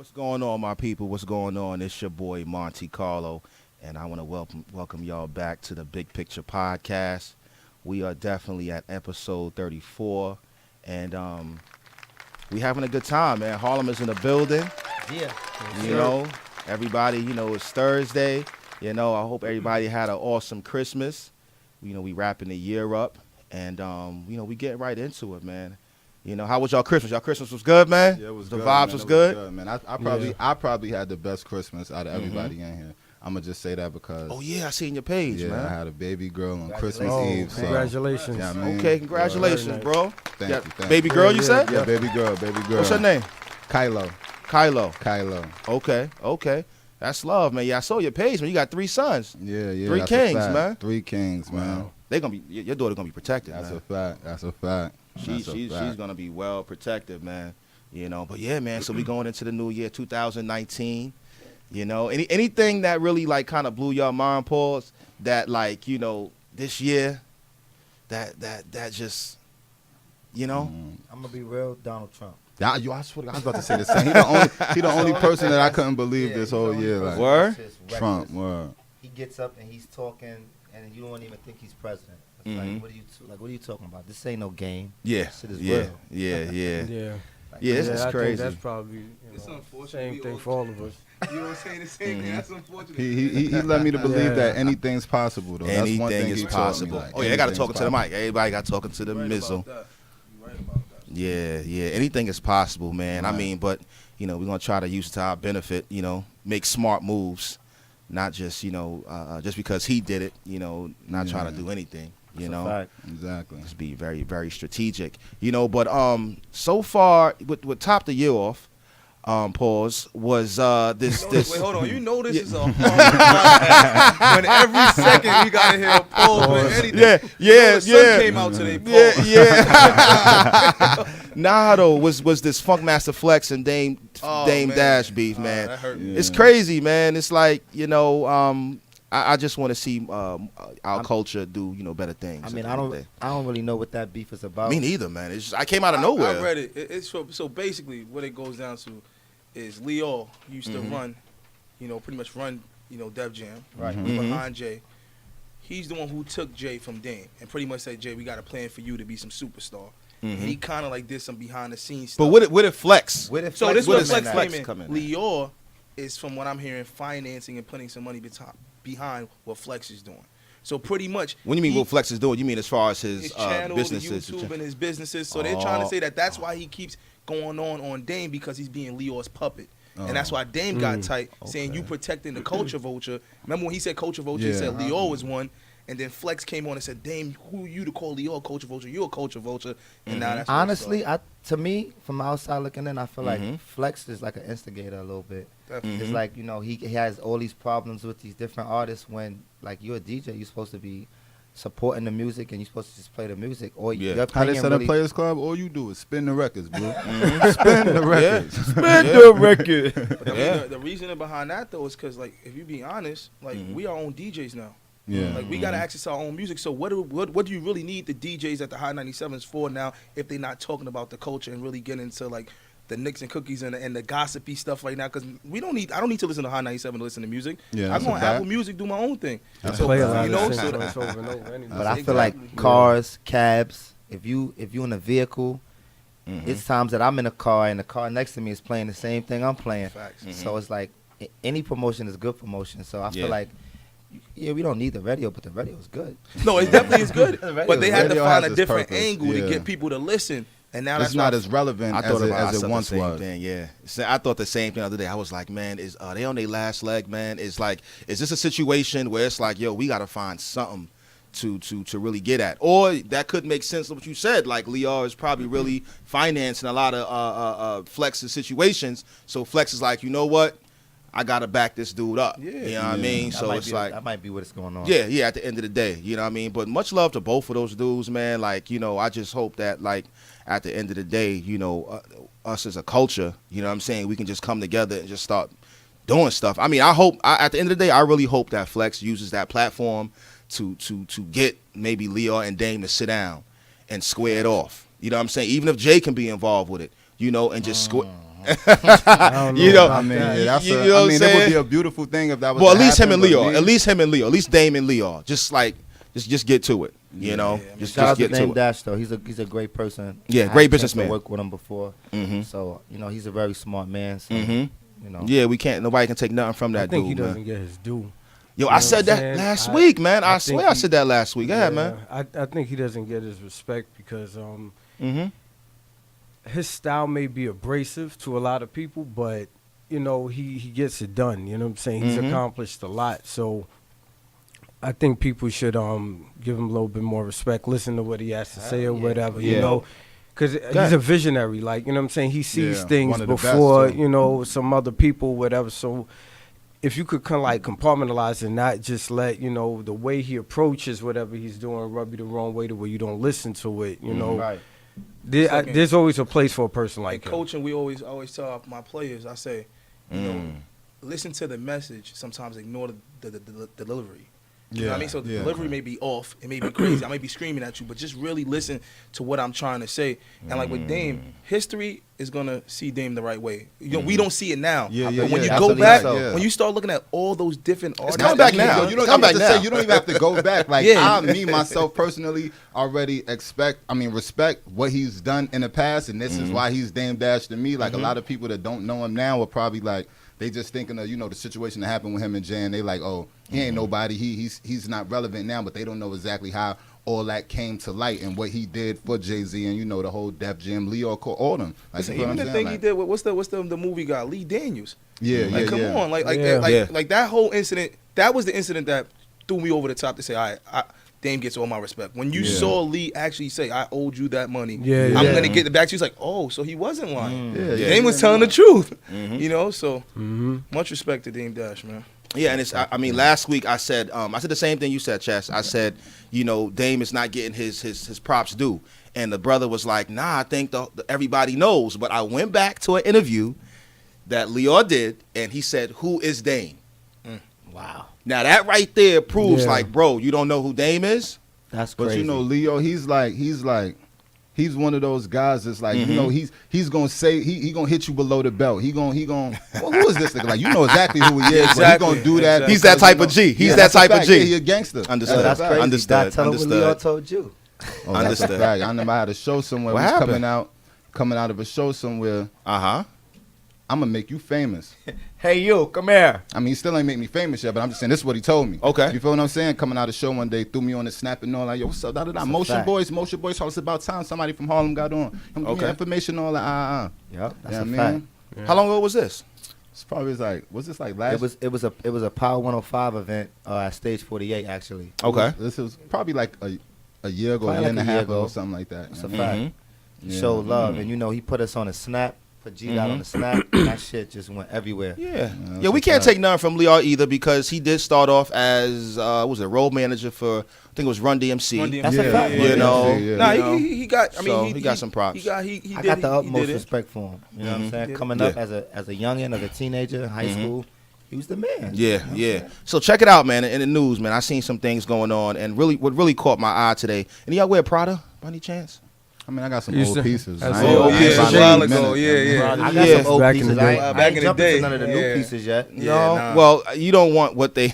What's going on, my people? What's going on? It's your boy Monte Carlo, and I want to welcome y'all back to the Big Picture Podcast. We are definitely at episode 34, and we having a good time, man. Harlem is in the building. Yeah. You know, everybody. It's Thursday. I hope everybody had an awesome Christmas. We wrapping the year up, and we getting right into it, man. How was y'all Christmas? Y'all Christmas was good, man? Yeah, it was the good. vibes Man. was It good? good, man. I probably had the best Christmas out of everybody in here. I'm going to just say that because... Oh, yeah, I seen your page, man. I had a baby girl on Christmas Eve. So, Congratulations. yeah, I mean, Okay, congratulations, bro. Thank you. Baby girl, you said? Yeah, baby girl. What's her name? Kylo. Okay. That's love, man. Yeah, I saw your page, man. You got 3 sons. Yeah. 3 kings, man. 3 kings, man. Wow. Your daughter gonna be protected, That's man. That's a fact. She's gonna be well protected, man. But yeah, man. So we going into the new year, 2019. Anything that really like kind of blew your mind, pause. That this year, that just, I'm gonna be real, Donald Trump. Yeah, I swear to God, I was about to say the same. He the only person that I couldn't believe this whole year. Like, word? Trump, word. He gets up and he's talking, and you don't even think he's president. It's like, what are you talking about? This ain't no game. Yeah, This shit is yeah, real. yeah. Like, This is I crazy. think that's probably same thing for all of us. You know what I'm saying? The same thing. That's unfortunate. He led me to believe that anything's possible, though. Anything That's one thing is he taught possible. me, like, Oh yeah, they got to anything's talk to the possible. mic. Everybody got talking to the mizzle. You right about that. Yeah. Anything is possible, man. Right. I mean, but we're gonna try to use it to our benefit. Make smart moves, not just just because he did it. Not trying to do anything. Exactly. Just be very, very strategic. But so far, what topped the year off, pause, was this. Wait, hold on. You know this is a hard podcast. When every second we gotta hear a pause with anything. Yeah. The sun came out today. Pause. Yeah. Nah, though, was this Funkmaster Flex and Dame man. Dash beef, man. That hurt me. It's crazy, man. It's like I just want to see our culture do better things. I mean, at the I end of the day. don't really know what that beef is about. Me neither, man. It's just, I came out of nowhere. I read it. It's so basically what it goes down to is Leo used to run, pretty much run, Def Jam. Right. Behind Jay. He's the one who took Jay from Dame and pretty much said, Jay, we got a plan for you to be some superstar. And he kind of like did some behind the scenes stuff. But what if Flex? So this is where Flex Flex come in? Leo is, from what I'm hearing, financing and putting some money behind what Flex is doing. So pretty much. When you mean what Flex is doing, you mean as far as his channel, businesses? YouTube, and his businesses. So they're trying to say that's why he keeps going on Dame, because he's being Leo's puppet. And that's why Dame got tight, saying you protecting the culture vulture. Remember when he said culture vulture, he said Leo was one. And then Flex came on and said, Dame, who you to call Leo a culture vulture? You're a culture vulture. And now that's Honestly, to me, from outside looking in, I feel like Flex is like an instigator a little bit. Definitely. It's like, he has all these problems with these different artists when, like, you're a DJ, you're supposed to be supporting the music and you're supposed to just play the music. Or your How they opinion said really, in Players Club, all you do is spin the records, bro. Spin the records. spin the record. But I mean, the reasoning behind that, though, is because, like, if you be honest, like, we are own DJs now. Yeah. Like, we got to access our own music. So what do you really need the DJs at the High 97s for now if they're not talking about the culture and really getting into, like, the nicks and cookies and the gossipy stuff right now? Because I don't need to listen to High 97 to listen to music. Yeah, I'm that's going a to Apple fact. Music, do my own thing. That's So, a fact. you know, so so over and over anyway. But I feel Exactly. like cars, cabs, if you in a vehicle, it's times that I'm in a car and the car next to me is playing the same thing I'm playing. Facts. So it's like any promotion is good promotion. So I feel like, we don't need the radio, but the radio is good. No, it definitely is good. The radio But they is had to Radio find has a its different purpose, angle to yeah. get people to listen. And now It's that's not why- as relevant I thought about as it once the same was. thing. Yeah, I thought the same thing the other day. I was like, man, are they on their last leg, man? It's like, is this a situation where it's like, yo, we got to find something to really get at, or that could make sense of what you said. Like Leo is probably really financing a lot of Flex's situations. So Flex is like, you know what? I gotta back this dude up. Yeah. You know what I mean? That So might it's be like, that might be what's going on. yeah, at the end of the day, you know what I mean? But much love to both of those dudes, man. Like, I just hope that, like, at the end of the day, us as a culture, you know what I'm saying, we can just come together and just start doing stuff. I mean, at the end of the day, I really hope that Flex uses that platform to get maybe Leo and Dame to sit down and square it off. You know what I'm saying? Even if Jay can be involved with it, and just I don't You know, I mean, about yeah, that. that's You a, know what I I'm mean, it would saying? be a beautiful thing if that was. Well, to at least him happen, and but Leo. me- At least him and Leo. At least Dame and Leo. Just like, just get to it. You know, just Shout out to get to Dame it. Dash though. He's a great person. Yeah, I had great a chance businessman. to work with him before, Mm-hmm. so he's a very smart man. So, Mm-hmm. you know, Yeah, we can't. Nobody can take nothing from I that think he dude, doesn't man. get his due. Yo, know I what said I'm that saying? last I- week, man. I I think swear I he- said that last week. Go ahead, man. I think he doesn't get his respect because Mm-hmm. his style may be abrasive to a lot of people, but he gets it done. You know what I'm saying? He's Mhm. accomplished a lot, so I think people should give him a little bit more respect, listen to what he has to say or whatever. Yeah. You know, because he's a visionary. Like, you know what I'm saying? He sees Yeah, things one of the best, before too. some other people, whatever. So if you could kind of like compartmentalize and not just let the way he approaches whatever he's doing rub you the wrong way to where you don't listen to it. right. There's always a place for a person Like like him. coaching, we always tell my players, I say, listen to the message. Sometimes ignore the delivery. You know what I mean? So the delivery may be off. It may be crazy. I may be screaming at you, but just really listen to what I'm trying to say. And like with Dame, history is going to see Dame the right way. We don't see it now. Yeah, But yeah, when yeah. you go Absolutely back, so. when you start looking at all those different artists. coming back now. You don't Come even back have to now. say, you don't even have to go back. Like Yeah. me myself personally already respect what he's done in the past, and this is why he's Dame Dash to me. Like a lot of people that don't know him now are probably like they just thinking of the situation that happened with him and Jay, and they like, oh, he ain't nobody. He's not relevant now, but they don't know exactly how all that came to light and what he did for Jay-Z and the whole Def Jam, Leo, all them. Like, Listen, you know even what the I'm thing saying? he did with what's the movie guy Lee Daniels. Yeah, Like, come on, like Yeah. like that whole incident. That was the incident that threw me over the top to say, all right, Dame gets all my respect. When you saw Lee actually say, I owed you that money, Yeah, I'm yeah. gonna get it back to you. It's like, oh, so he wasn't lying. Yeah, Dame was telling the truth. Mm-hmm. So Mm-hmm. much respect to Dame Dash, man. Yeah, and it's. I mean, last week I said the same thing you said, Chess. I said, Dame is not getting his props due, and the brother was like, nah, I think everybody knows. But I went back to an interview that Leo did, and he said, who is Dame? Wow, Now that right there proves, Yeah. like, bro, you don't know who Dame is? that's But crazy. Leo, he's one of those guys that's like, he's gonna say he gonna hit you below the belt. He gonna well, who is this nigga? Like, you know exactly who he is, but he Exactly. gonna do that. Exactly. He's that because, type of G. He's that that's a type of fact. G. Yeah, he a gangster. Understood. Yo, that's crazy. Understood. God, tell him what Leo Understood. told you. Oh, that's a Understood. fact. I remember I had a show somewhere. What We was happened? coming out of a show somewhere. Uh-huh. I'm gonna make you famous. Hey, you, come here. I mean, he still ain't make me famous yet, but I'm just saying this is what he told me. Okay. You feel what I'm saying? Coming out of the show one day, threw me on the snap and all, like, yo, what's up? Da-da-da. That's a Motion fact. Boys, it's about time somebody from Harlem got on. Give me Okay. information, all that. Yep, that's Yeah, a I mean, fact. How long ago was this? it's probably was this like last? It was a Power 105 event at Stage 48 actually. Okay. This was probably like a year ago, Probably a year and a like a year half ago, ago. or something like that. That's a Yeah. fact. Mhm. Yeah. Show love, and he put us on a snap. Put G Dot on the snap, and that shit just went everywhere. Yeah. that's Yeah, we a can't fact. take none from Leo either because he did start off as road manager for, I think it was Run DMC. Run DMC. That's a fact. You know, Yeah. Nah, you know. he got. I mean, So he got some props. He got I got the utmost it. respect for him. You know what I'm saying? Yeah. Coming up as a youngin, as a teenager in high school, he was the man. Yeah, yeah. So check it out, man. In the news, man, I seen some things going on, and what really caught my eye today. And y'all wear Prada by any chance? I mean, I got some You old said- pieces. that's I ain't- old I ain't pieces. buying A while any ago, minutes. yeah. I got Yeah. some old Back in the pieces. day. I Back ain't in the jumping day. to none of the new Yeah. pieces yet. Yeah, No. nah. Well, you don't want what they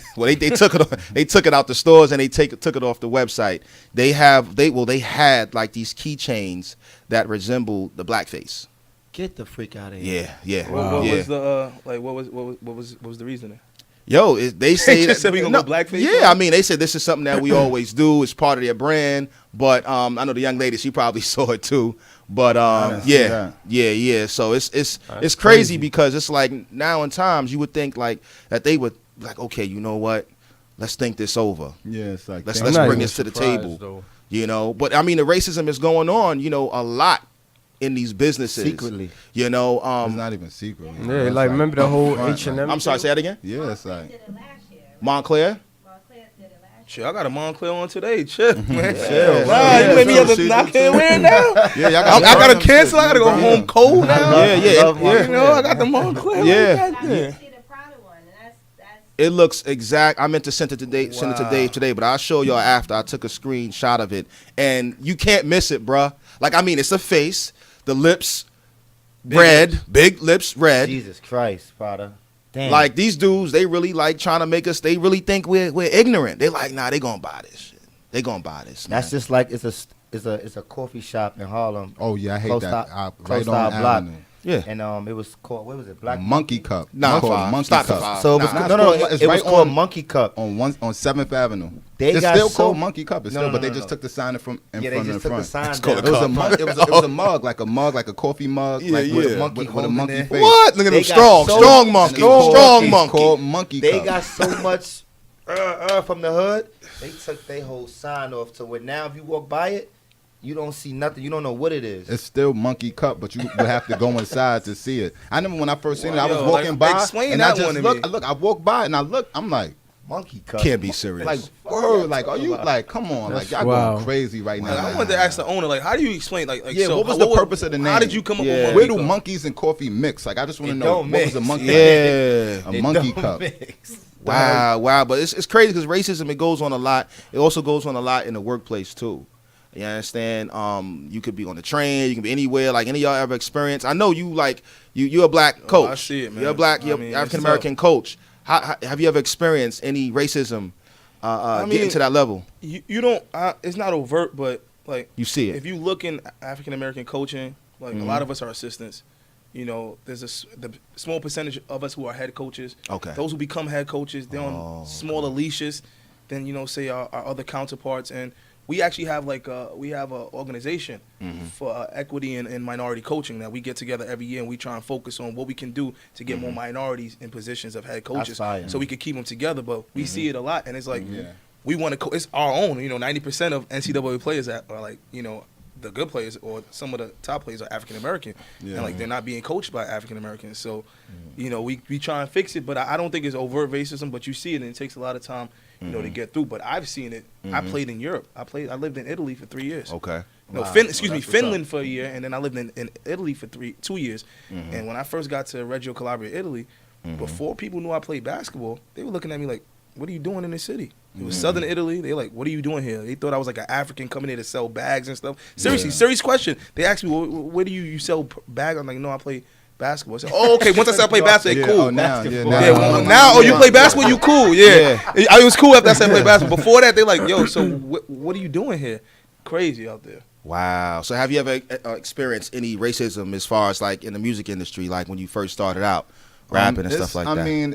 took it. They took it out the stores and they took it off the website. They had like these keychains that resemble the blackface. Get the freak out of here. Yeah, yeah. What yeah. was the what was the reasoning? Yo, they say just said we gonna go blackface on Yeah, it? I mean, they said this is something that we always do. It's part of their brand. But I know the young lady, she probably saw it too. But didn't see that. yeah. So it's crazy crazy. because it's like now in times you would think like that they would like, okay, you know what? Let's think this over. Yeah, it's like Let's damn. let's not bring even this to the surprised, table. though. You know, but I mean the racism is going on, a lot in these businesses. Secretly. You know, It's not even secret. you know, Yeah, it's like remember the whole front, H&M? I'm sorry, say that again? Yeah, it's like did it last year. Montclair? Montclair did it last Shit, I got a Montclair on today. Chill, man. Chill. Nah, Yeah, you made me some have to shit, I some can't wear it now. yeah, y'all I gotta them cancel. I shit. gotta go home cold now. Yeah, yeah, love yeah. You know, I got the Montclair. Yeah. year. I didn't see the Prada one, and that's It looks exact. I meant to send it to Dave, send it to Wow. Dave today, but I'll show y'all after. I took a screenshot of it, and you can't miss it, bruh. Like, I mean, it's a face, the lips, red, big lips, red. Jesus Christ, Prada. Damn. Like these dudes, they really like trying to make us. They really think we're ignorant. They like, nah, they gonna buy this shit. They gonna buy this. That's man. just like it's a coffee shop in Harlem. Oh yeah, I hate Close that. stop- Right close on stop block. Avenue. Yeah. And it was called, what was it? Black Monkey Cup. Nah, It's called five. Monkey Stop the Cup. five. So it was Nah. It's it right was called on- Monkey Cup. On 7th Avenue. They It's got still so- called Monkey Cup. It's No, still, no, but no, they just no. took the sign from in Yeah, they front just of the took the front. sign It's called down. a It was a cup. mug. It was a mug, like a coffee mug, Yeah, like yeah. with a Monkey with a holding monkey it. face. What? Look at They them got strong, so- strong And monkey, it's called- strong it's monkey. called Monkey They Cup. got so much from the hood. They took their whole sign off to where now if you walk by it, you don't see nothing. You don't know what it is. It's still Monkey Cup, but you would have to go inside to see it. I remember when I first seen it, I was Yo, like, walking by explain and that I just one to look. me. Look, I walked by and I look. I'm like, Monkey Cup. Can't be serious. like, word, like, are you like, come on, like, y'all Wow. going crazy right now. Like, I wanted to ask the owner, like, how do you explain, like Yeah, so what was the purpose of the How name? did you come up Yeah. with Where Monkey do Cup? monkeys and coffee mix? Like, I just want It to know don't what was mix. a monkey? Yeah. A monkey cup. Wow. But it's crazy because racism, it goes on a lot. It also goes on a lot in the workplace too. You understand? You could be on the train, you can be anywhere. Like any of y'all ever experienced? I know you like you're a black coach. I see it, man. You're a black, you're I mean, African American coach. How have you ever experienced any racism getting mean, to that level? You don't. It's not overt, but like You see it. if you look in African American coaching, like Mhm. a lot of us are assistants. You know, there's the small percentage of us who are head coaches. Okay. Those who become head coaches, they're Oh, on smaller leashes than say our other counterparts, and we actually have we have a organization Mhm. for equity and minority coaching that we get together every year, and we try and focus on what we can do to get more minorities in positions of head coaches, fire. so we can keep them together. But we see it a lot, and it's like Yeah. we want to. It's our own. 90% of NCAA players are like the good players or some of the top players are African American, Yeah. and like they're not being coached by African Americans. So, we try and fix it, but I don't think it's overt racism. But you see it, and it takes a lot of time, to get through. But I've seen it. I played in Europe. I lived in Italy for 3 years. Okay. No, Wow. Finland Well, that's what's Finland for a year, and then I lived in Italy for 2 years. Mm-hmm. And when I first got to Reggio Calabria, Italy, before people knew I played basketball, they were looking at me like, "What are you doing in this city?" It was Southern Italy. They like, "What are you doing here?" They thought I was like an African coming here to sell bags and stuff. Seriously, serious question. They asked me, "Where do you sell bags?" I'm like, "No, I play basketball." I said, "Oh, okay." Once I said I play basketball, Yeah, cool. oh, now, yeah, Yeah, well, now, now, you play basketball, you cool. Yeah. I was cool after I said I play basketball. Before that, they like, "Yo, so what are you doing here?" Crazy out there. Wow. So have you ever experienced any racism as far as like in the music industry, like when you first started out rapping and It's- stuff like I that? mean,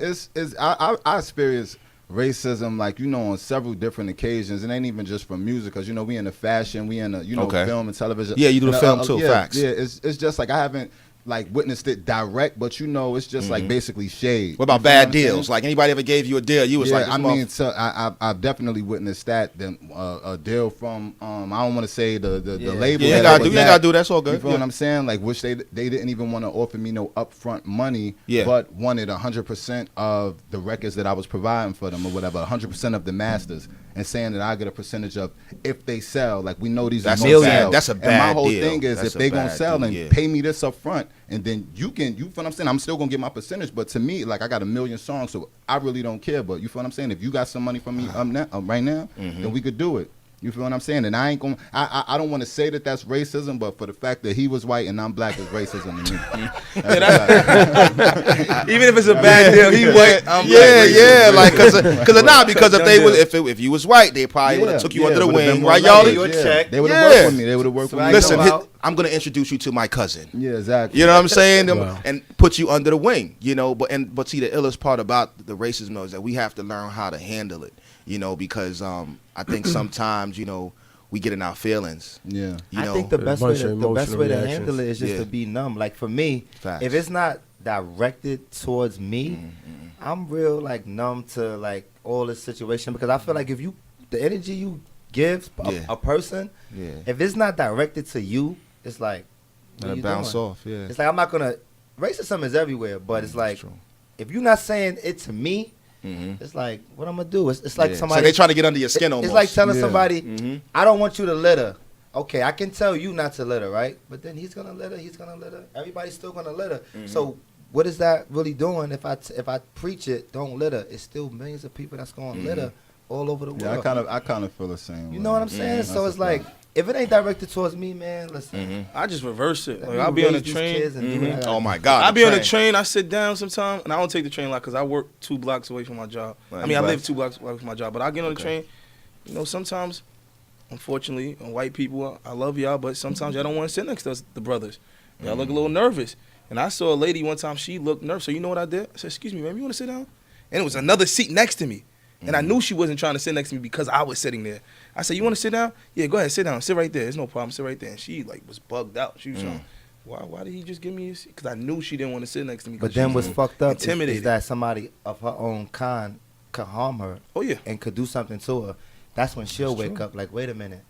I experienced racism on several different occasions. It ain't even just from music, because we in the fashion, we in the Okay. film and television. Yeah, you do the film too, Yeah, facts. Yeah, it's just like I haven't like witnessed it direct, but it's just like basically shade. What about You feel bad I'm saying? deals? Like anybody ever gave you a deal? You was Yeah, like, this I mean, so I've definitely witnessed that. Then a deal from I don't want to say the label. you ain't that gotta it do. was You ain't at. gotta do. That's all You good. feel Yeah. what I'm saying? Like, which they didn't even want to offer me no upfront money, Yeah. but wanted 100% of the records that I was providing for them or whatever, 100% of the masters, and saying that I get a percentage of if they sell. Like, we know these That's are a gonna bad- sell. that's a And bad my whole deal. thing is That's if a they gonna bad sell deal, and yeah. pay me this up front, and then you feel what I'm saying? I'm still gonna get my percentage, but to me, like, I got a million songs, so I really don't care. But you feel what I'm saying? If you got some money from me right now, then we could do it. You feel what I'm saying? And I ain't gonna. I don't want to say that that's racism, but for the fact that he was white and I'm black is racism to me. Even if it's a bad deal, he white. I'm Yeah, black. like because if they was if you was white, they probably would have took you under the would've been wing, more right, likely. y'all? Your check. They would have Yeah. worked with me. They would have worked with me. Listen, Wow. I'm gonna introduce you to my cousin. Yeah, exactly. You know what I'm saying? Wow. And put you under the wing. But see, the illest part about the racism is that we have to learn how to handle it. Because I think sometimes we get in our feelings. Yeah. You know, I think the best way bunch of the best emotional way to reactions. handle it is just Yeah. to be numb. Like for me, Facts. if it's not directed towards me, I'm real like numb to like all this situation, because I feel like if the energy you give Yeah. a person, yeah, if it's not directed to you, it's like what let you it bounce doing? off. Yeah, It's like I'm not gonna. Racism is everywhere, but it's like true. if you're not saying it to me, Mm-hmm. it's like what I'm gonna do. It's like Yeah. somebody. So they trying to get under your skin almost. It's like telling Yeah. somebody, Mhm. I don't want you to litter. Okay, I can tell you not to litter, right? But then he's gonna litter. He's gonna litter. Everybody's still gonna litter. So what is that really doing? If I preach it, don't litter. It's still millions of people that's gonna litter all over the world. Yeah, I kind of feel the same. You way. know what I'm saying? That's So a it's like fact. if it ain't directed towards me, man, listen. I just reverse it. Let Like, me I'll be on the raise these train. kids and do what I gotta Oh my do. God. I'll be on the train. I sit down sometime, and I don't take the train a lot because I work 2 blocks away from my job. Right, I mean, I right. live 2 blocks away from my job, but I get on the train. You know, sometimes, unfortunately, white people, I love y'all, but sometimes y'all don't want to sit next to us, the brothers. Y'all look a little nervous. And I saw a lady one time, she looked nervous. So you know what I did? I said, excuse me, ma'am, you want to sit down? And it was another seat next to me. And I knew she wasn't trying to sit next to me because I was sitting there. I said, you want to sit down? Yeah, go ahead, sit down. Sit right there. There's no problem. Sit right there. And she like was bugged out. She was like, why did he just give me a seat? Because I knew she didn't want to sit next to me. But then what's fucked up intimidated. is that somebody of her own kind could harm her Oh, yeah. and could do something to her. That's when she'll wake up like, wait a minute.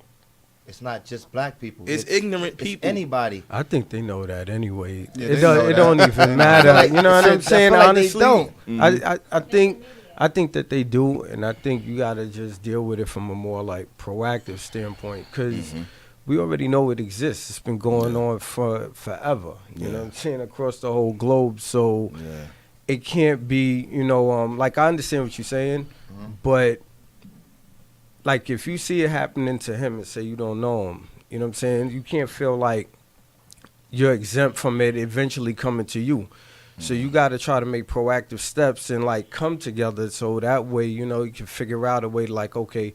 It's not just black people. It's ignorant it's people. anybody. I think they know that anyway. Yeah, it they don't. know It that. don't even matter. like- You know what I'm I feel saying? like they Honestly, don't. I think that they do, and I think you gotta just deal with it from a more like proactive standpoint, because we already know it exists. It's been going on for forever. You know what I'm saying, across the whole globe. So it can't be. You know, like I understand what you're saying, but like if you see it happening to him and say you don't know him, you know what I'm saying, you can't feel like you're exempt from it eventually coming to you. So you got to try to make proactive steps and like come together so that way, you know, you can figure out a way to like, okay,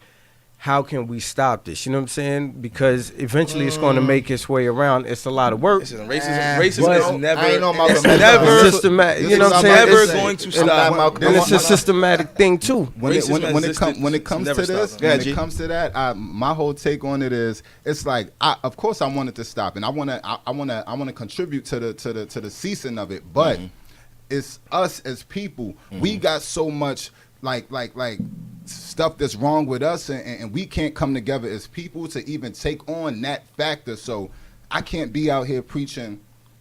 how can we stop this? You know what I'm saying? Because eventually it's going to make its way around. It's a lot of work. Listen, racism is never, I ain't on my it's remote. never, Systematic, you it's know what I'm saying? never It's- going to and stop. that- And it's a systematic thing too. When it, when, Racism when has it comes when it existed. comes Never to this, stopped. when Yeah, G. it comes to that, my whole take on it is, it's like, of course I want it to stop, and I want to contribute to the ceasing of it, but it's us as people. We got so much like stuff that's wrong with us, and we can't come together as people to even take on that factor. So I can't be out here preaching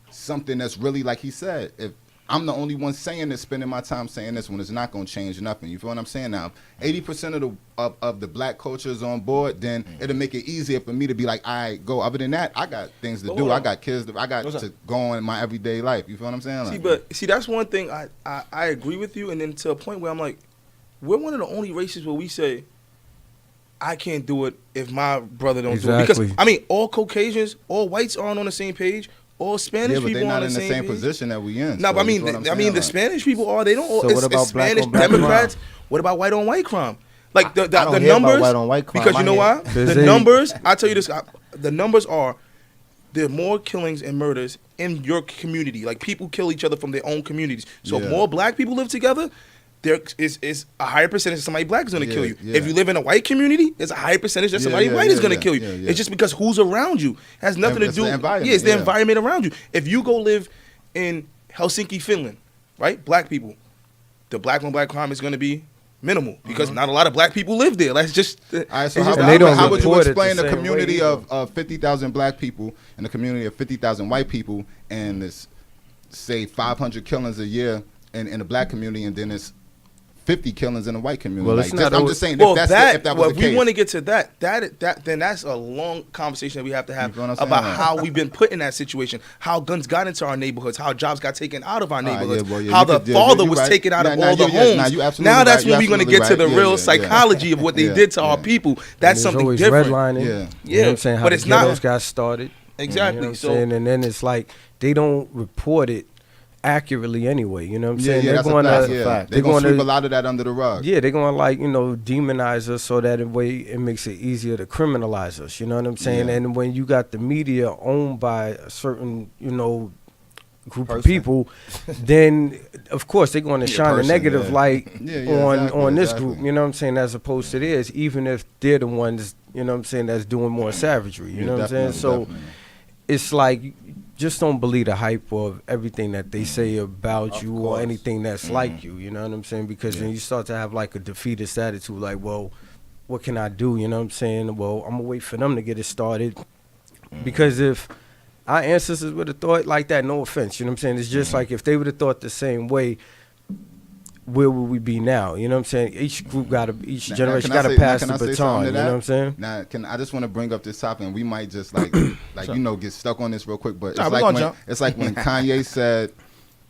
something that's really, like he said, if I'm the only one saying this, spending my time saying this, when it's not going to change nothing. You feel what I'm saying? Now, 80% of the black culture is on board, then it'll make it easier for me to be like, I go. Other than that, I got things to But do. hold I on. got kids. I got to go on in my everyday life. You feel what I'm saying? See, Like, but see, that's one thing I agree with you, and then to a point where I'm like, we're one of the only races where we say, I can't do it if my brother don't do it. Exactly. Because I mean, all Caucasians, all whites aren't on the same page. All Spanish yeah, but people they're not on in the the same same page. position that we in. No, so but I you mean, feel what I'm I saying? mean, the Like, Spanish people are. They don't. So it's, what about it's black Spanish on black Democrats. crime? What about white on white crime? Like the I don't the hear about numbers. white on white crime. Because you I know hear- why? Because The they- numbers. I tell you this. The numbers are. There are more killings and murders in your community. Like people kill each other from their own communities. So if Yeah. more black people live together, there is a higher percentage of somebody black is going to Yeah, kill you. yeah. If you live in a white community, there's a higher percentage that Yeah, somebody yeah, white is yeah, going to yeah, kill you. yeah, yeah. It's just because who's around you. It has nothing to It's do. the environment, Yeah, it's the yeah. environment around you. If you go live in Helsinki, Finland, right? Black people, the black on black crime is going to be minimal because not a lot of black people live there. That's just. All right, it's so just how, they don't how would you report it explain the the same community way of 50,000 black people and the community of 50,000 white people and this, say, 500 killings a year in the black community, and then it's 50 killings in the white community? Well, Like, it's just- not I'm al- just saying, Well, if that was well, the if we case. want to get to that, then that's a long conversation that we have to have You feel what I'm saying? about how we've been put in that situation, how guns got into our neighborhoods, how jobs got taken out of our yeah, neighborhoods, well, yeah, how you the could- yeah, father you was right. taken out of Nah, all the you- yeah, nah, homes. you absolutely Now that's right. when You we're going to get to the absolutely right. real Yeah, yeah, yeah. psychology of what they Yeah, did to our yeah. people. And That's there's something always different. redlining. Yeah. You know Yeah, what I'm saying? How but the it's not- ghettos got started. Exactly. You know what I'm So saying? And then it's like they don't report it accurately anyway. You know what I'm Yeah, saying? yeah, They're that's a going fact. to Yeah. fact. They're going to gonna- sweep a lot of that under the rug. Yeah, they're going to like, you know, demonize us so that in way it makes it easier to criminalize us. You know what I'm saying? Yeah. And when you got the media owned by a certain, you know, group of Person. people, then of course they're going to Yeah, shine a person, negative yeah. light Yeah, yeah, on exactly, this exactly. group. You know what I'm saying? As opposed to theirs, even if they're the ones, you know what I'm saying, that's doing more savagery. You Yeah, know what I'm saying? definitely, So definitely. it's like, just don't believe the hype of everything that they say about Of you course. or anything that's like you. You know what I'm saying? Because then you start to have like a defeatist attitude, like, well, what can I do? You know what I'm saying? Well, I'm gonna wait for them to get it started. Because if our ancestors would have thought like that, no offense, you know what I'm saying? It's just like if they would have thought the same way, where would we be now? You know what I'm saying? Each group each Now, generation can I got to say- pass can the I say baton. something to You know that? what I'm saying? Now, I just want to bring up this topic, and we might just like, you know, get stuck on this real quick. But Nah, it's we like gonna when jump. it's like when Kanye said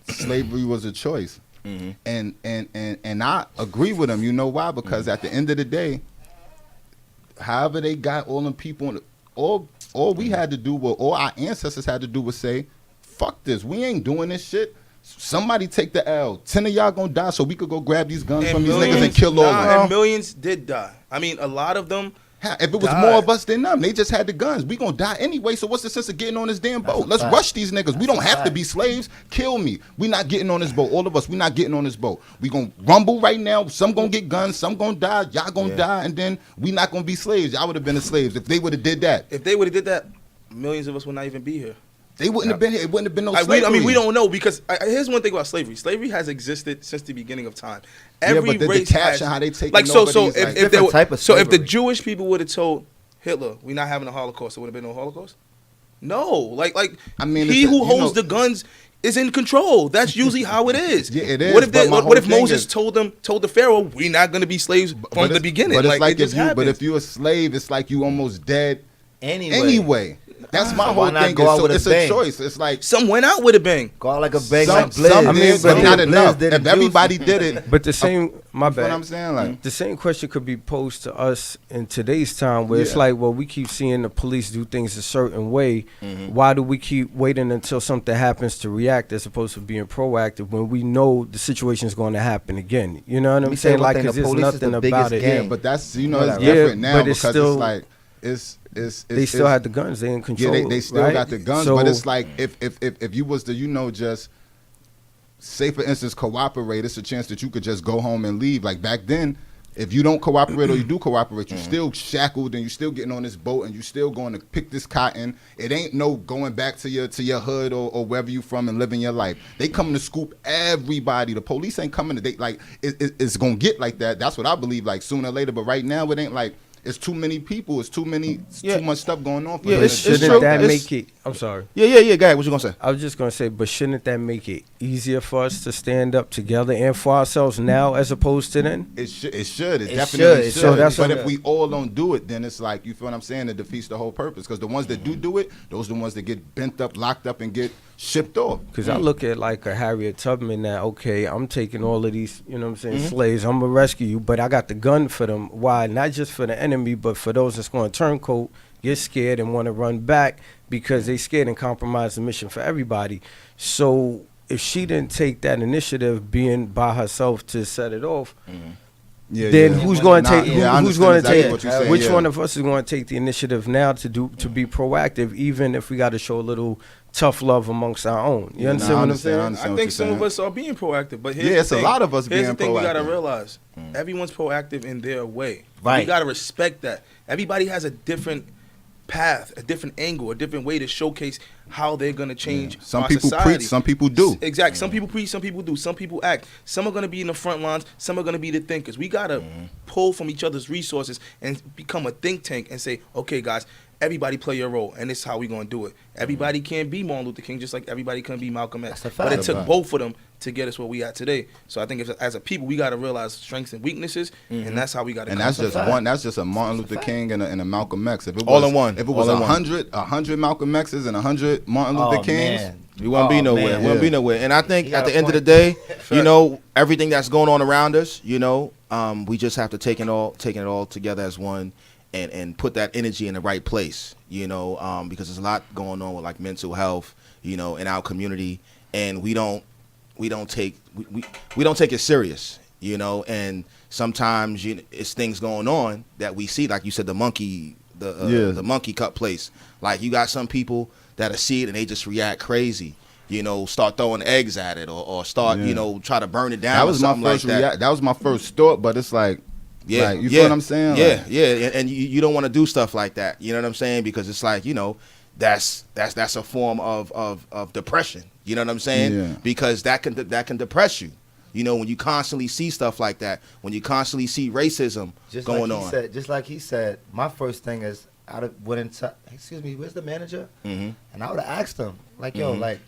slavery was a choice, and I agree with him. You know why? Because at the end of the day, however they got all them people all we had to do, all our ancestors had to do was say, fuck this, we ain't doing this shit. Somebody take the L. 10 of y'all gonna die so we could go grab these guns from these niggas and kill all of them. And millions did die. I mean, a lot of them. If it was more of us than them, they just had the guns. We gonna die anyway, so what's the sense of getting on this damn boat? Let's rush these niggas. We don't have to be slaves. Kill me. We not getting on this boat. All of us, we not getting on this boat. We gonna rumble right now. Some gonna get guns, some gonna die, y'all gonna die, and then we not gonna be slaves. Y'all would have been the slaves if they would have did that. If they would have did that, millions of us would not even be here. They wouldn't have been here. It wouldn't have been no slavery. I mean, we don't know because here's one thing about slavery. Slavery has existed since the beginning of time. Every but race the caption, has, how they take like so. If the slavery. Jewish people would have told Hitler, "We're not having a Holocaust," there would have been no Holocaust. No, like I mean, he who holds the guns is in control. That's usually how it is. Yeah, it is. What if Moses told the Pharaoh, "We're not going to be slaves from the beginning"? But it's like but if you're a slave, it's like you almost dead Anyway. That's my So whole why not thing. go out So with a it's a bang? choice. It's like some went out with a bang. Go out like a bang, some, like Blizz. some did, but not Blizz enough. did If it everybody juicy. did it, But the same, my you know what bad. I'm saying? Like, The same question could be posed to us in today's time where it's Yeah. like, well, we keep seeing the police do things a certain way. Why do we keep waiting until something happens to react as opposed to being proactive when we know the situation is going to happen again? You know what I'm me say saying? one Like, thing, because the there's police is nothing the about biggest it. gang. yeah, but that's it's Yeah, different now but it's because still- it's like it's They still had the guns. They in control. yeah, they still right? got the guns, So, but it's like if you was to just say for instance cooperate, it's a chance that you could just go home and leave. Like back then, if you don't cooperate or you do cooperate, you still shackled and you still getting on this boat and you still going to pick this cotton. It ain't no going back to your hood or wherever you from and living your life. They coming to scoop everybody. The police ain't coming to it's gonna get like that. That's what I believe. Like sooner or later, but right now it ain't like. It's too many people. It's too much stuff going on. For Yeah, them it's to- true. shouldn't that It's- make it? I'm sorry. Yeah. Go ahead. What you gonna say? I was just gonna say, but shouldn't that make it easier for us to stand up together and for ourselves now as opposed to then? It should. It It definitely should. should. So that's but what- if we all don't do it, then it's like, you feel what I'm saying? It defeats the whole purpose. Because the ones that do it, those are the ones that get bent up, locked up, and get shipped off. Because I look at like a Harriet Tubman that, okay, I'm taking all of these, you know what I'm saying, slaves, I'm going to rescue you, but I got the gun for them. Why? Not just for the enemy, but for those that's going to turncoat, get scared and want to run back because they scared and compromise the mission for everybody. So if she didn't take that initiative being by herself to set it off, then who's going to take? Who's going to take? Which one of us is going to take the initiative now to be proactive, even if we got to show a little tough love amongst our own? You understand what I'm saying? I think some of us are being proactive, but here's the it's thing. a lot of us Here's being the thing we gotta proactive. realize: everyone's proactive in their way. Right. We gotta respect that. Everybody has a different path, a different angle, a different way to showcase how they're gonna change Some our people society. preach, some people do. Exactly. Some people preach, some people do. Some people act. Some are gonna be in the front lines. Some are gonna be the thinkers. We gotta pull from each other's resources and become a think tank and say, okay, guys. Everybody play your role, and this is how we gonna do it. Everybody can't be Martin Luther King, just like everybody can't be Malcolm X. That's a But fact. it took both of them to get us where we at today. So I think as a people, we gotta realize strengths and weaknesses, and that's how we gotta. And come that's to just the one. That's just a Martin Luther King and a Malcolm X. If it was All in one. If it was All in one. 100 Malcolm X's and 100 Martin Luther Kings, Man. We won't be nowhere. man. We won't be nowhere. And I think You at got the a end of the point. day, you know, everything that's going on around us, you know, we just have to take it all together as one, and put that energy in the right place, you know, because there's a lot going on with like mental health, you know, in our community, and we don't take it serious, you know, and sometimes it's things going on that we see, like you said, the monkey cut place. Like you got some people that see it and they just react crazy, you know, start throwing eggs at it or start, you know, try to burn it down. that was or my something first like that. That was my first thought. But it's like, you feel what I'm saying? Yeah, Like, yeah, and you don't want to do stuff like that. You know what I'm saying? Because it's like, you know, that's a form of depression. You know what I'm saying? Yeah. Because that can depress you. You know, when you constantly see stuff like that, when you constantly see racism going on. Just like he said, my first thing is I'd have went into, excuse me, where's the manager? Mm-hmm. And I would have asked him, like, yo, like,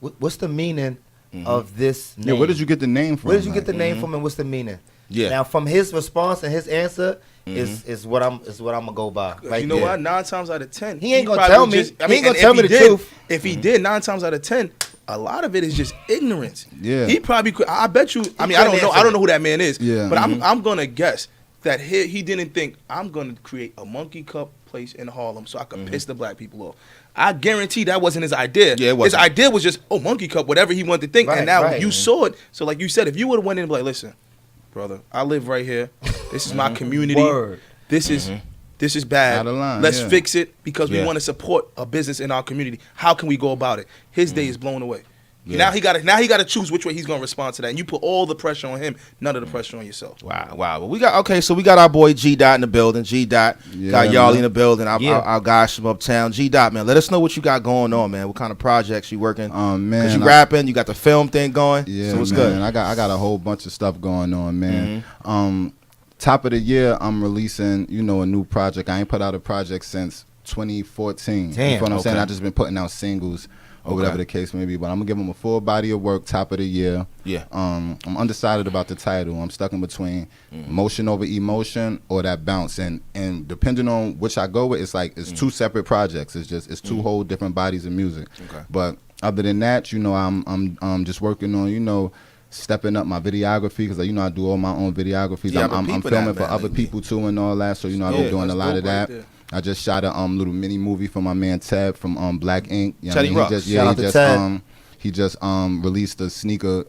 what's the meaning of this name? yeah. Where did you get the name from? Where did you get Like, the name from, and what's the meaning? Yeah. Now, from his response and his answer is what I'm gonna go by. Right you know there. what? 9 times out of 10, He ain't gonna probably tell me. just- He ain't gonna and tell if me he the did- truth. If he did 9 times out of 10, a lot of it is just ignorance. Yeah. He probably could. I bet you. I mean, I couldn't don't know. answer I don't know it. who that man is. Yeah. But I'm gonna guess that he didn't think I'm gonna create a monkey cup place in Harlem so I could piss the black people off. I guarantee that wasn't his idea. Yeah, it His wasn't. idea was just, Monkey Cup, whatever he wanted to think. Right, and now right. you saw it. So like you said, if you would have went in and be like, listen, brother, I live right here. This is my community. Word. This is bad. Out of line, Let's yeah. fix it because we Yeah. want to support a business in our community. How can we go about it? His day is blown away. Yeah. Now he got to choose which way he's gonna respond to that. And you put all the pressure on him, none of the pressure on yourself. Wow. Well, we got so we got our boy G Dot in the building. G Dot Yeah, got Yarly man. in the building. Our, Yeah. our guys from uptown. G Dot, man, let us know what you got going on, man. What kind of projects you working? Man, Cause you rapping, you got the film thing going. Yeah, so it's man. good. I got a whole bunch of stuff going on, man. Top of the year, I'm releasing, a new project. I ain't put out a project since 2014. Damn, You know what I'm saying? okay. I just been putting out singles or Okay. whatever the case may be. But I'm gonna give them a full body of work. Top of the year. Yeah. I'm undecided about the title. I'm stuck in between motion over emotion or that bounce. And depending on which I go with, it's two separate projects. It's two whole different bodies of music. Okay. But other than that, I'm just working on stepping up my videography because I do all my own videographies. Yeah, I've been I'm peeping filming that, for man, other lately. people too and all that. So I've Yeah, been doing a that's lot of dope right that. there. I just shot a little mini movie for my man Ted from Black Ink. You know Teddy what I mean? Rucks. Shout out to Ted. He just released a sneaker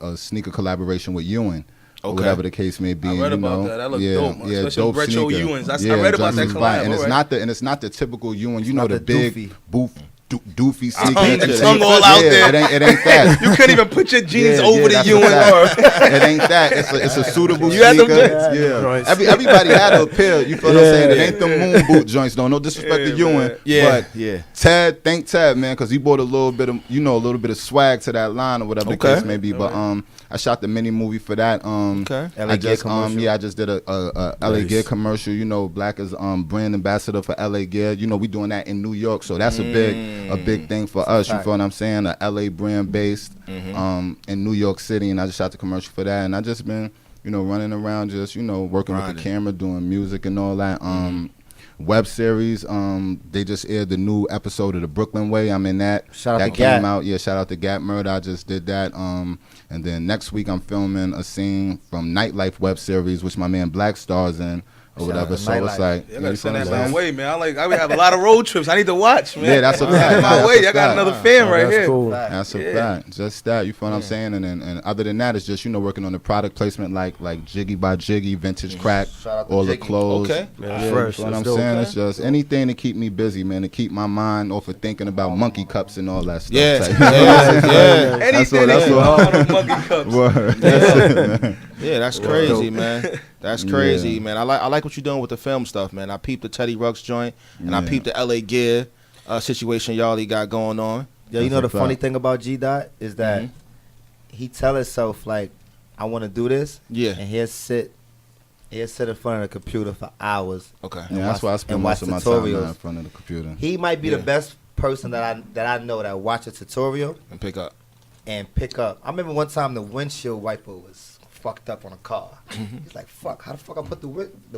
collaboration with Ewan. Or Okay. whatever the case may be. I read about that. That looked dope, man. Especially retro sneaker. Ewans. I read about that Johnson collab, and alright. it's not the typical Ewan. not The the big doofy. doofy sneaker. hung the tongue all out there. It ain't that. You couldn't even put your jeans Yeah, over the that's a Ewan. fact. It ain't that. It's a suitable You had them sneaker. joints? Yeah. Joints. Everybody had a pair. You feel what I'm saying? It Yeah. ain't the moon boot joints though. No disrespect to Yeah, Ewan. man. Yeah, But yeah. Ted, thank Ted, man, because he brought a little bit of swag to that line or whatever Okay. the case may be. But I shot the mini movie for that. Okay. LA I Gear just commercial. I just did a LA Gear commercial. Black is brand ambassador for LA Gear. We doing that in New York, so that's a big thing for us. You Fact. feel what I'm saying? A LA brand based in New York City, and I just shot the commercial for that. And I just been running around just working with Grinding. the camera, doing music and all that. Web series. They just aired the new episode of The Brooklyn Way. I'm in that. Shout out that to came Gat. out. Yeah, shout out to Gat Murder. I just did that. And then next week I'm filming a scene from Nightlife web series, which my man Black stars in or Shout out whatever. to So it's Nightlife. like I you gotta know send what that I'm my saying? way, man. I would have a lot of road trips. I need to watch, man. Yeah, that's a Send it fact. my That's way. a I got fact. another fan right That's here. cool. That's a Yeah. fact. Just that. You feel what I'm saying? And other than that, it's just working on the product placement like Jiggy by Jiggy, vintage crack, Shout out to all the Jiggy. clothes. Okay. Man, Yeah, fresh. you know what I'm That's dope. saying? It's just anything to keep me busy, man, to keep my mind off of thinking about monkey cups and all that stuff. Yeah. Type. Yeah. Anything That's that's all. on monkey cups. Word. That's it, man. Yeah, that's crazy, man. That's crazy, Yeah. man. I like what you're doing with the film stuff, man. I peeped the Teddy Rucks joint, and I Yeah. peeped the LA Gear situation y'all got going on. Yo, you That's know a the funny fact. thing about G Dot is that he tell himself like, I want to do this, Yeah. and he'll sit in front of the computer for hours. Okay. And Yeah, that's why I watch- spend and most watch of my time tutorials. now in front of the computer. He might be Yeah. the best person that I know that watch a tutorial And pick up. and pick up. I remember one time the windshield wiper was fucked up on a car. He's like, "Fuck, how the fuck I put the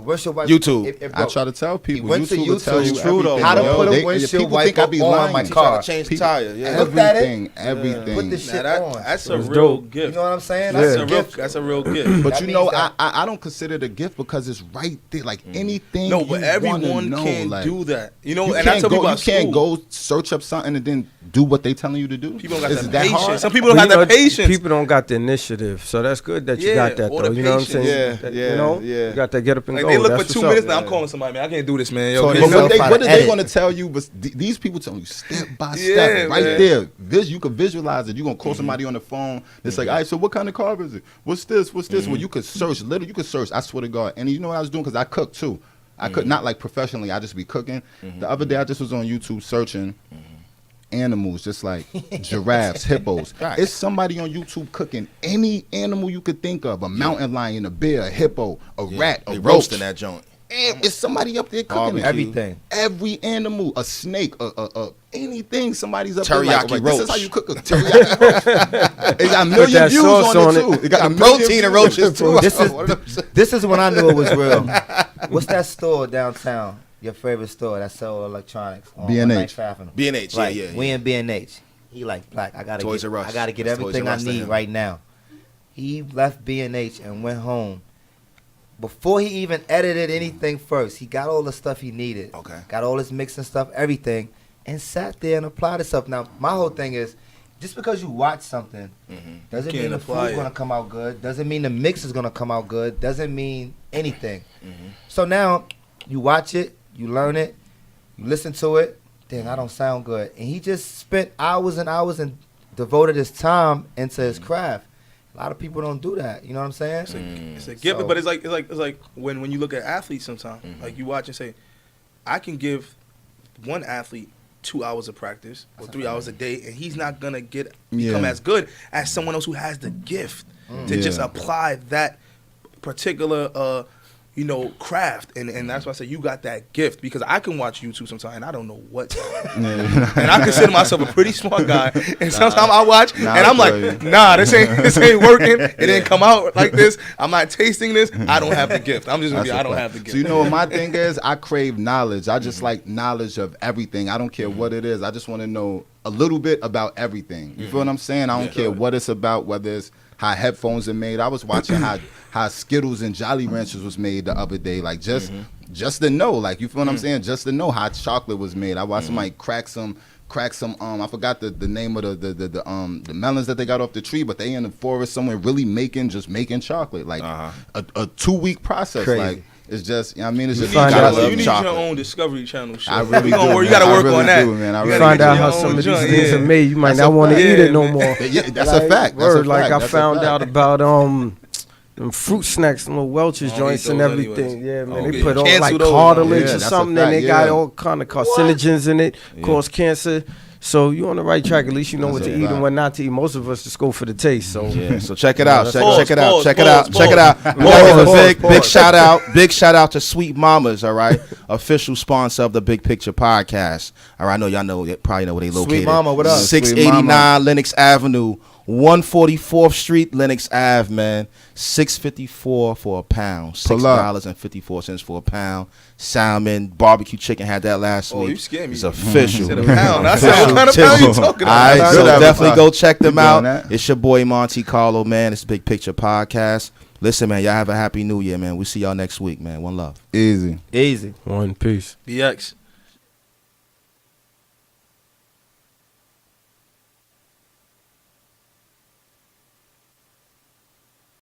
windshield wiper?" YouTube. It I broke. try to tell people. went to YouTube will tell you YouTube. True, though. everything, How to yo. put a They- windshield people think I wiper be on lying. my Trying car. to change the People- tire. Yeah. Looked at it. Everything. Put this Now shit that, on. that's a It's real dope. gift. You know what I'm saying? That's That's a a real. gift. That's a real gift. But That you means know, that- I don't consider it a gift because it's right there. Like anything. No, but you everyone wanna know, can't like, do that. You You know, and I can't tell people go. You about can't school. go search up something and then do what they telling you to do. People don't got Is the it that patience. hard? Some people don't have You the know, patience. People don't got the initiative, so that's good that you Yeah, got that or though. the You know what I'm patience. saying? Yeah, That, yeah, you know, yeah. you got to get up and Like go. they look That's for 2 what's minutes. up. Now I'm calling somebody, man. I can't do this, man. Yo, So can they you But know what, they, how what to are they edit. going to tell you? But these people tell you step by Yeah, step, right man. there. You can visualize it. You're gonna call somebody on the phone. It's like, all right, so what kind of car is it? What's this? What's this? Well, you could search. Literally, you could search. I swear to God. And you know what I was doing? Because I cook too. I could not like professionally. I just be cooking. The other day, I just was on YouTube searching animals, just like giraffes, hippos. Right. It's somebody on YouTube cooking any animal you could think of: a mountain lion, a bear, a hippo, a rat, a They roach. roasting that joint. And it's somebody up there cooking Barbecue. it. Everything. Every animal, a snake, anything, somebody's up Teriyaki there like, all right, this is roach. how you cook a teriyaki roach. It got a million that views sauce on it on too. It got a Protein and roaches too. This is when I knew it was real. What's that store downtown? Your favorite store that sell electronics? On B&H. 195th Avenue. B&H, Right. yeah, yeah. We in B&H. He like, Black, I gotta Toys get, R Us. I gotta get That's everything Toys R I Us to need him. right now. He left B&H and went home. before he even edited anything first, he got all the stuff he needed. Okay. Got all his mixing stuff, everything, and sat there and applied himself. Now, my whole thing is, just because you watch something doesn't Can't mean the apply food's it. gonna come out good. Doesn't mean the mix is gonna come out good. Doesn't mean anything. So now you watch it, you learn it, you listen to it. Dang, I don't sound good. And he just spent hours and hours and devoted his time into his craft. A lot of people don't do that. You know what I'm saying? It's a gift, So- but it's like when you look at athletes sometimes, like you watch and say, I can give one athlete 2 hours of practice or 3 hours a day, and he's not gonna become Yeah. as good as someone else who has the gift to just Yeah. apply that particular craft, and that's why I say you got that gift, because I can watch YouTube sometimes and I don't know what, and I consider myself a pretty smart guy, and sometimes I watch and I'm like, nah, this ain't working. It didn't come out like this. I'm not tasting this. I don't have the gift. I'm just gonna be, I don't have the gift. So you know what my thing is? I crave knowledge. I just like knowledge of everything. I don't care what it is. I just want to know a little bit about everything. You feel what I'm saying? I don't care what it's about, whether it's how headphones are made. I was watching how Skittles and Jolly Ranchers was made the other day. Like just to know, like, you feel what I'm saying? Just to know how chocolate was made. I watched somebody crack some I forgot the name of the melons that they got off the tree, but they in the forest somewhere really making chocolate. Like a 2-week process. Crazy. Like it's just, you know what I mean? It's You just need, find out- you need chocolate. your own Discovery Channel show. I really You do, you gotta man. I work really on that. do, man. I You really gotta Find get out your how own some of these joint, things yeah. are made. You might That's not a want to fact. eat Yeah, it no man. more. Yeah, that's a fact. That's a Word, like fact. I That's a found fact. out about them fruit snacks, them little Welch's I don't joints eat and those everything. anyways. Yeah, man, Oh, they yeah. put all Cancel like those. cartilage Yeah, or that's a something, fact, and they got yeah. all kind of carcinogens in it, cause cancer. So you on the right track. At least you know That's what a to eat fact. and what not to eat. Most of us just go for the taste. So Yeah, so check it out. that's Check it out. Pause, Check it pause, out. Check it out. pause. We gotta give a big Pause. shout out. Big shout out to Sweet Mamas. All right, official sponsor of the Big Picture podcast. All right, I know y'all probably know where they located. Sweet Mama, what up? 689 Lenox Avenue, 144th Street, Lenox Ave. Man, $6.54 for a pound. Pull up. $6.54 for a pound. Salmon, barbecue chicken. Had that last Oh, week. you scared me. It's official. You said a pound. I said, what kind of Official pound you tip. talking All about? right, so Good definitely advertising. go check them Keep out. doing that. It's your boy Monte Carlo, man. It's Big Picture Podcast. Listen, man, y'all have a happy new year, man. We'll see y'all next week, man. One love. Easy. Easy. one piece. BX.